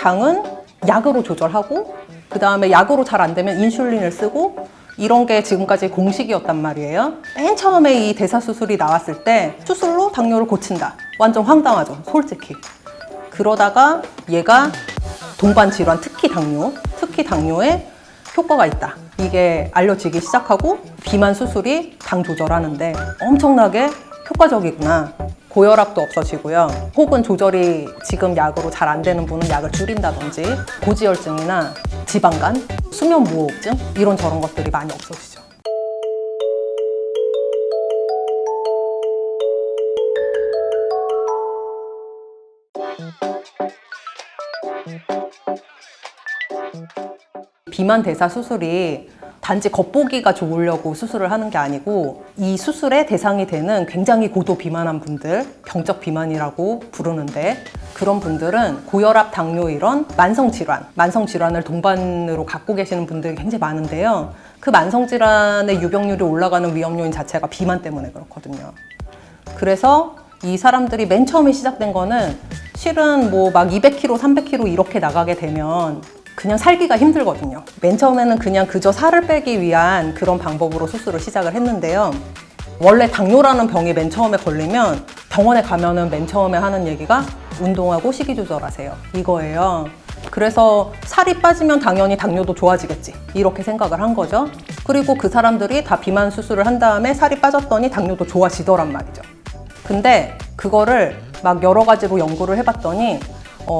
당은 약으로 조절하고 그 다음에 약으로 잘 안 되면 인슐린을 쓰고 이런 게 지금까지 공식이었단 말이에요. 맨 처음에 이 대사수술이 나왔을 때 수술로 당뇨를 고친다. 완전 황당하죠, 솔직히. 그러다가 얘가 동반 질환, 특히 당뇨에 효과가 있다. 이게 알려지기 시작하고 비만 수술이 당 조절하는데 엄청나게 효과적이구나. 고혈압도 없어지고요. 혹은 조절이 지금 약으로 잘 안 되는 분은 약을 줄인다든지 고지혈증이나 지방간, 수면무호흡증 이런 저런 것들이 많이 없어지죠. 비만 대사 수술이 단지 겉보기가 좋으려고 수술을 하는 게 아니고 이 수술의 대상이 되는 굉장히 고도 비만한 분들, 병적 비만이라고 부르는데 그런 분들은 고혈압, 당뇨 이런 만성질환을 동반으로 갖고 계시는 분들이 굉장히 많은데요. 그 만성질환의 유병률이 올라가는 위험 요인 자체가 비만 때문에 그렇거든요. 그래서 이 사람들이 맨 처음에 시작된 거는 실은 뭐 막 200kg, 300kg 이렇게 나가게 되면 그냥 살기가 힘들거든요. 맨 처음에는 그냥 그저 살을 빼기 위한 그런 방법으로 수술을 시작을 했는데요. 원래 당뇨라는 병이 맨 처음에 걸리면 병원에 가면은 맨 처음에 하는 얘기가 운동하고 식이 조절하세요. 이거예요. 그래서 살이 빠지면 당연히 당뇨도 좋아지겠지. 이렇게 생각을 한 거죠. 그리고 그 사람들이 다 비만 수술을 한 다음에 살이 빠졌더니 당뇨도 좋아지더란 말이죠. 근데 그거를 막 여러 가지로 연구를 해봤더니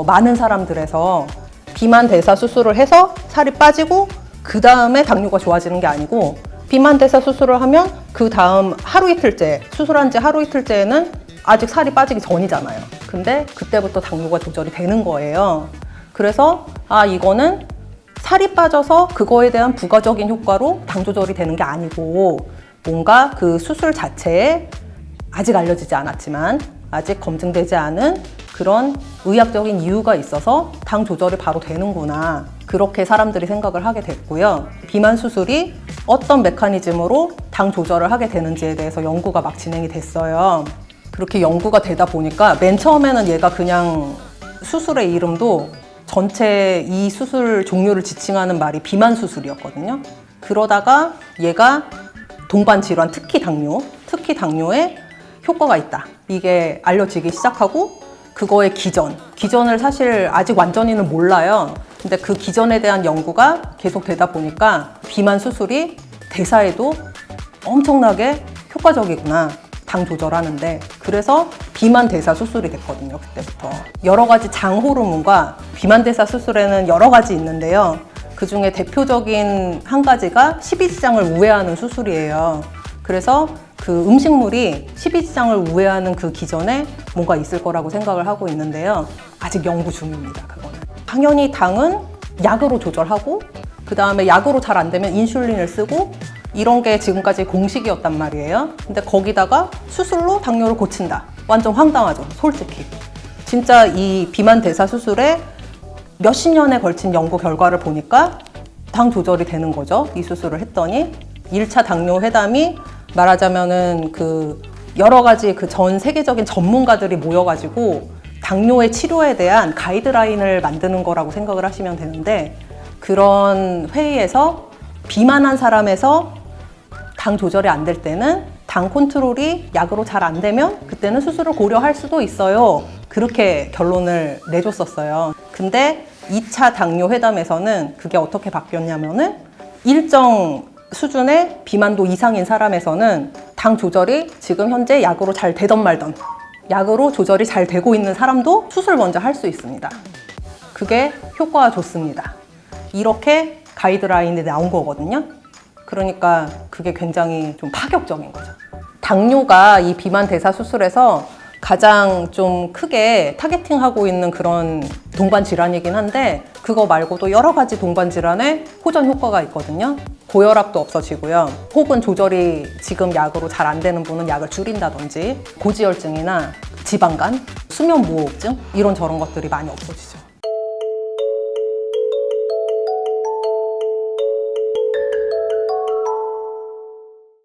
많은 사람들에서 비만 대사 수술을 해서 살이 빠지고 그 다음에 당뇨가 좋아지는 게 아니고 비만 대사 수술을 하면 그 다음 하루 이틀째, 수술한 지 하루 이틀째에는 아직 살이 빠지기 전이잖아요. 근데 그때부터 당뇨가 조절이 되는 거예요. 그래서 이거는 살이 빠져서 그거에 대한 부가적인 효과로 당 조절이 되는 게 아니고 뭔가 그 수술 자체에 아직 알려지지 않았지만 아직 검증되지 않은 그런 의학적인 이유가 있어서 당 조절이 바로 되는구나. 그렇게 사람들이 생각을 하게 됐고요. 비만 수술이 어떤 메커니즘으로 당 조절을 하게 되는지에 대해서 연구가 막 진행이 됐어요. 그렇게 연구가 되다 보니까 맨 처음에는 얘가 그냥 수술의 이름도 전체 이 수술 종류를 지칭하는 말이 비만 수술이었거든요. 그러다가 얘가 동반 질환, 특히 당뇨에 효과가 있다. 이게 알려지기 시작하고 그거의 기전을 사실 아직 완전히는 몰라요. 근데 그 기전에 대한 연구가 계속 되다 보니까 비만 수술이 대사에도 엄청나게 효과적이구나. 당 조절하는데. 그래서 비만 대사 수술이 됐거든요. 그때부터. 여러 가지 장 호르몬과 비만 대사 수술에는 여러 가지 있는데요. 그 중에 대표적인 한 가지가 십이지장을 우회하는 수술이에요. 그래서 그 음식물이 십이지장을 우회하는 그 기전에 뭔가 있을 거라고 생각을 하고 있는데요. 아직 연구 중입니다, 그거는. 당연히 당은 약으로 조절하고 그 다음에 약으로 잘 안 되면 인슐린을 쓰고 이런 게 지금까지 공식이었단 말이에요. 근데 거기다가 수술로 당뇨를 고친다. 완전 황당하죠, 솔직히. 진짜 이 비만 대사 수술에 몇십 년에 걸친 연구 결과를 보니까 당 조절이 되는 거죠. 이 수술을 했더니 1차 당뇨 회담이 말하자면은 그 여러 가지 그 전 세계적인 전문가들이 모여가지고 당뇨의 치료에 대한 가이드라인을 만드는 거라고 생각을 하시면 되는데 그런 회의에서 비만한 사람에서 당 조절이 안 될 때는 당 컨트롤이 약으로 잘 안 되면 그때는 수술을 고려할 수도 있어요. 그렇게 결론을 내줬었어요. 근데 2차 당뇨 회담에서는 그게 어떻게 바뀌었냐면은 일정 수준의 비만도 이상인 사람에서는 당 조절이 지금 현재 약으로 잘 되던 말던 약으로 조절이 잘 되고 있는 사람도 수술 먼저 할 수 있습니다. 그게 효과가 좋습니다. 이렇게 가이드라인이 나온 거거든요. 그러니까 그게 굉장히 좀 파격적인 거죠. 당뇨가 이 비만 대사 수술에서 가장 좀 크게 타겟팅하고 있는 그런 동반 질환이긴 한데 그거 말고도 여러 가지 동반 질환에 호전 효과가 있거든요. 고혈압도 없어지고요. 혹은 조절이 지금 약으로 잘 안 되는 분은 약을 줄인다든지 고지혈증이나 지방간, 수면무호흡증 이런 저런 것들이 많이 없어지죠.